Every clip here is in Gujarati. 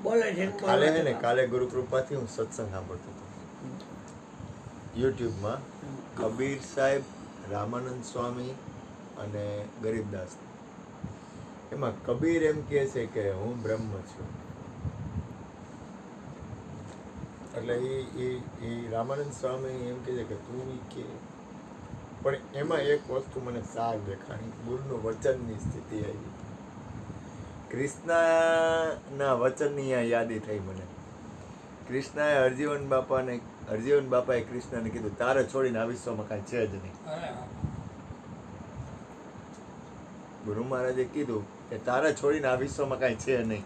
બોલે છે કાલે હે ને કાલે ગુરુ કૃપાથી હું સત્સંગ સાંભળતો હતો યુટ્યુબમાં. કબીર સાહેબ, રામાનંદ સ્વામી અને ગરીબદાસ. એમાં કબીર એમ કહે છે કે હું બ્રહ્મ છું. એટલે એ રામાનંદ સ્વામી એમ કહે છે કે તું કે, પણ એમાં એક વસ્તુ મને સાર દેખાણી, ગુરુનું વચનની સ્થિતિ આવી. કૃષ્ણના વચનની આ યાદી થઈ મને. કૃષ્ણએ હરજીવન બાપાએ કૃષ્ણને કીધું તારે છોડીને આ વિશ્વમાં કાંઈ છે જ નહીં. ગુરુ મહારાજે કીધું કે તારે છોડીને આ વિશ્વમાં કાંઈ છે નહીં.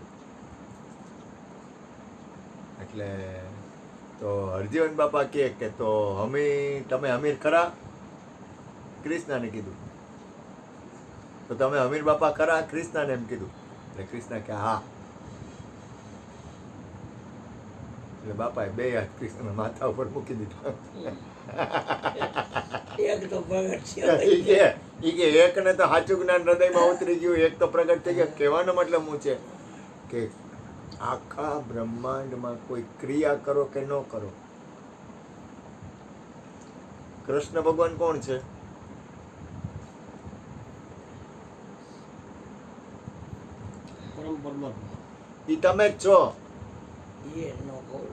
એટલે તો હરજીવન બાપા કહે કે તો તમે અમીર ખરા? કૃષ્ણને કીધું. તો તમે અમીર બાપા ખરા? કૃષ્ણને એમ કીધું. એટલે કૃષ્ણ કે હા. એટલે બાપાએ બે હાથ કૃષ્ણના માથા ઉપર મૂકી દીધા. એક તો પ્રગટ છે, એકને તો સાચું જ્ઞાન હૃદયમાં ઉતરી ગયું, એક તો પ્રગટ થઈ ગયા. કહેવાનો મતલબ શું છે કે આખા બ્રહ્માંડમાં કોઈ ક્રિયા કરો કે ન કરો, કૃષ્ણ ભગવાન કોણ છે? પરમ પરમાત્મા. ઈ તમે જ છો. એ નો કહું.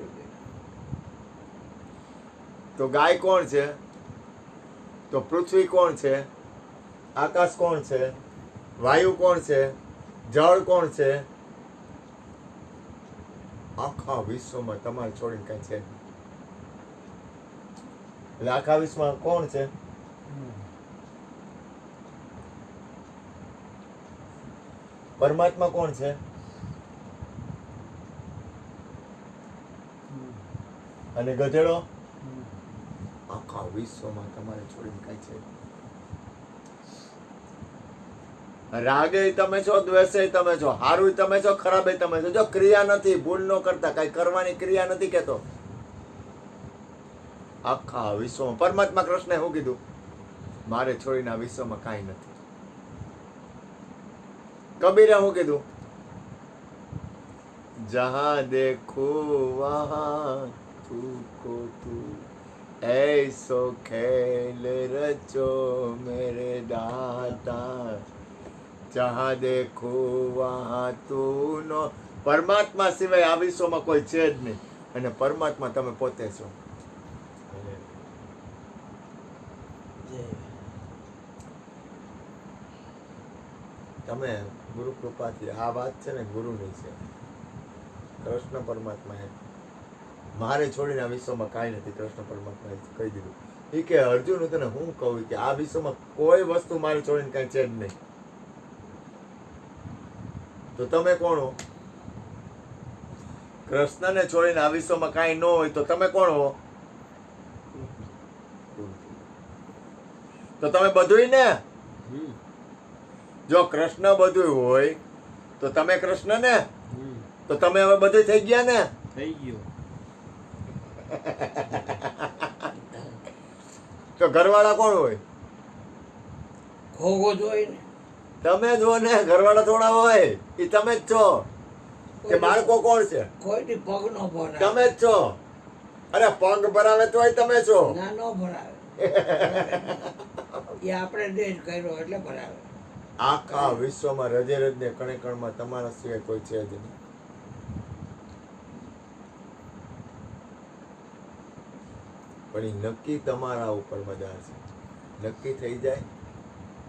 તો ગાય કોણ છે? તો પૃથ્વી કોણ છે? આકાશ કોણ છે? વાયુ કોણ છે? જળ કોણ છે? આખા વિશ્વમાં તમારે છોડીને કઈ છે નહીં. એટલે આખા વિશ્વમાં કોણ છે? પરમાત્મા કોણ છે? અને ગધેડો? આખા વિશ્વમાં તમારે છોડીને કઈ છે. રાગે તમે છો, દ્વેષે તમે છો, હારું તમે છો, ખરાબે તમે છો. જો ક્રિયા નથી, ભૂલ ન કરતા, કઈ કરવાની ક્રિયા નથી કેતો. આખા વિશ્વમાં પરમાત્મા કૃષ્ણે શું કીધું? મારે છોડીને આ વિશ્વમાં કાંઈ નથી. કબીરે શું કીધું? જહાં દેખું વહાં તું કો તું, ऐसो खेल रचो मेरे दाता, जहाँ देखो वहाँ તું નો. પરમાત્મા સિવાય આ વિશ્વમાં કોઈ છે જ નહીં, અને પરમાત્મા તમે પોતે છો. તમે ગુરુ કૃપાથી આ વાત છે ને ગુરુની છે. કૃષ્ણ પરમાત્માએ મારે છોડીને આ વિશ્વમાં કાંઈ નથી. કૃષ્ણ પરમાત્માએ કહી દીધું. એ કે અર્જુન હું તને હું કહું કે આ વિશ્વમાં કોઈ વસ્તુ મારે છોડીને કાંઈ છે જ નહીં. તો તમે કોણ હો? કૃષ્ણને છોડીને આ વિશ્વમાં કાંઈ ન હોય તો તમે કોણ હો? તો તમે બધુંય ને. જો કૃષ્ણ બધું હોય તો તમે કૃષ્ણ ને. તો તમે હવે બધું થઈ ગયા ને. થઈ ગયો. તો ઘરવાળા કોણ હોય? ખોગો જોઈ ને તમે જ હો ને. ઘરવાળા થોડા હોય, એ તમે જ છો. કે બાળકો કોણ છે? કોઈની પગ નો ભરાવે. તમે જ છો. અરે પગ ભરાવે તોય તમે છો. ના નો ભરાવે. એ આપણે દેશ કર્યો એટલે ભરાવે. આખા વિશ્વમાં રજે રજને કણે કણમાં તમારા સિવાય કોઈ છે જ નહીં. પણ એ નક્કી તમારા ઉપર બધા છે. નક્કી થઈ જાય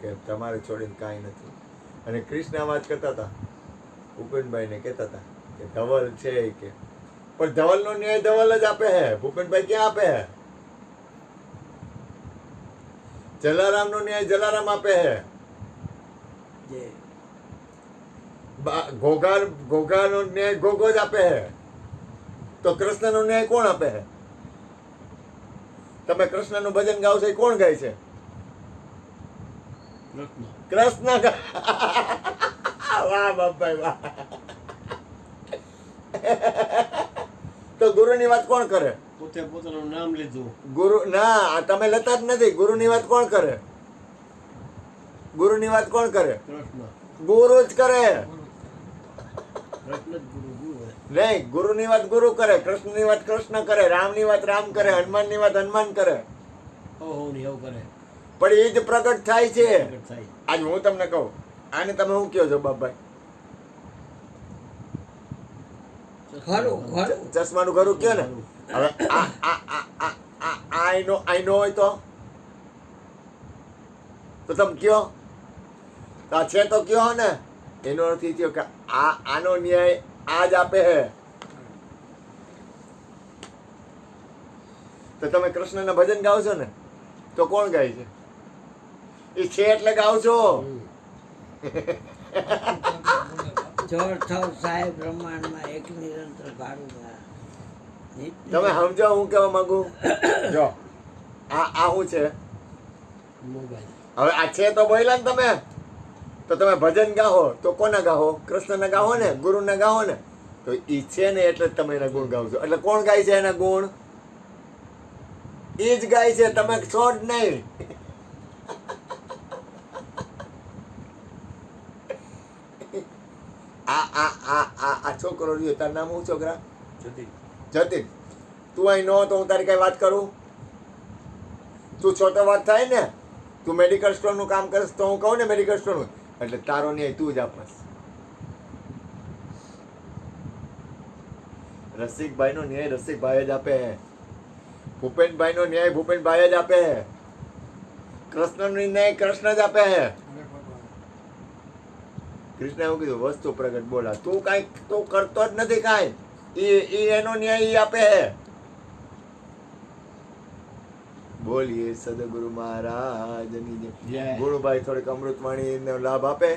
કે તમારે છોડીને કાંઈ નથી. અને કૃષ્ણ વાત કરતા હતા, ભૂપેનભાઈને કહેતા હતા કે ધવલ છે કે, પણ ધવલનો ન્યાય ધવલ જ આપે હે. ભૂપેનભાઈ ક્યાં આપે હે? જલારામનો ન્યાય જલારામ આપે હે. ઘોઘાનો ન્યાય ઘોઘો જ આપે હે. તો કૃષ્ણનો ન્યાય કોણ આપે હે? તમે કૃષ્ણનું ભજન ગાવ છો, કોણ ગાય છે? કૃષ્ણ. વાહ બાપભાઈ વાહ. તો ગુરુની વાત કોણ કરે? પોતે પોતાનું નામ લીધું. ગુરુ ના, તમે લેતા જ નથી. ગુરુની વાત કોણ કરે? ગુરુની વાત કોણ કરે? કૃષ્ણ. ગુરુ જ કરે. કૃષ્ણ જ ગુરુ. ગુરુ હોય. નહીં, ગુરુની વાત ગુરુ કરે, કૃષ્ણની વાત કૃષ્ણ કરે, રામની વાત રામ કરે, હનુમાનની વાત હનુમાન કરે. ની એવું કરે પણ એ જ પ્રગટ થાય છે. પ્રગટ થાય. આજ હું તમને કહું, આને તમે શું કહો છો બાપભાઈ? ખરું ખરું ચશ્માનું ઘરું કયો ને. હવે આઈનો હોય તો તમે કયો, આ છે તો કયો ને. એનો અર્થ એ થયો કે આનો ન્યાય આ જ આપે હે. તો તમે કૃષ્ણના ભજન ગાઓ છો ને, તો કોણ ગાય છે? એ છે એટલે ગાઓ છો. ચોર થવ સાહેબ બ્રહ્માંડમાં એક નિરંતર ભાડું તમે સમજો હું કહેવા માંગુ? જો આ શું છે? મોબાઈલ. હવે આ છે તો બોલ્યા ને તમે, તો તમે ભજન ગાઓ તો કોના ગાઓ? કૃષ્ણને ગાઓ ને, ગુરુને ગાઓ ને. તો ઈ છે ને એટલે જ તમે એના ગુણ ગાઓ છો. એટલે કોણ ગાય છે એના ગુણ? ઈ જ ગાય છે, તમે છો જ નહીં. આ છોકરો રહ્યો, તારું નામ શું છોકરા? જતીન. તું અહીં ન હો તો હું તારી કઈ વાત કરું? તું છો તો વાત થાય ને. તું મેડિકલ સ્ટોરનું કામ કરીશ તો હું કહું ને મેડિકલ સ્ટોરનું, એટલે તારો ન્યાય તું જ આપસ. રસિકભાઈનો ન્યાય રસિકભાઈ જ આપે. ભૂપેનભાઈનો ન્યાય ભૂપેનભાઈ જ આપે. કૃષ્ણનો ન્યાય કૃષ્ણ જ આપે. કૃષ્ણ એવું કીધું, વસ્તુ પ્રગટ બોલા. તું કાંઈ તું કરતો જ નથી કાંઈ. ઈ એનો ન્યાય ઈ આપે. બોલીએ સદગુરુ મહારાજની જય. જય. ગુરુભાઈ થોડીક અમૃતવાણીનો લાભ આપે.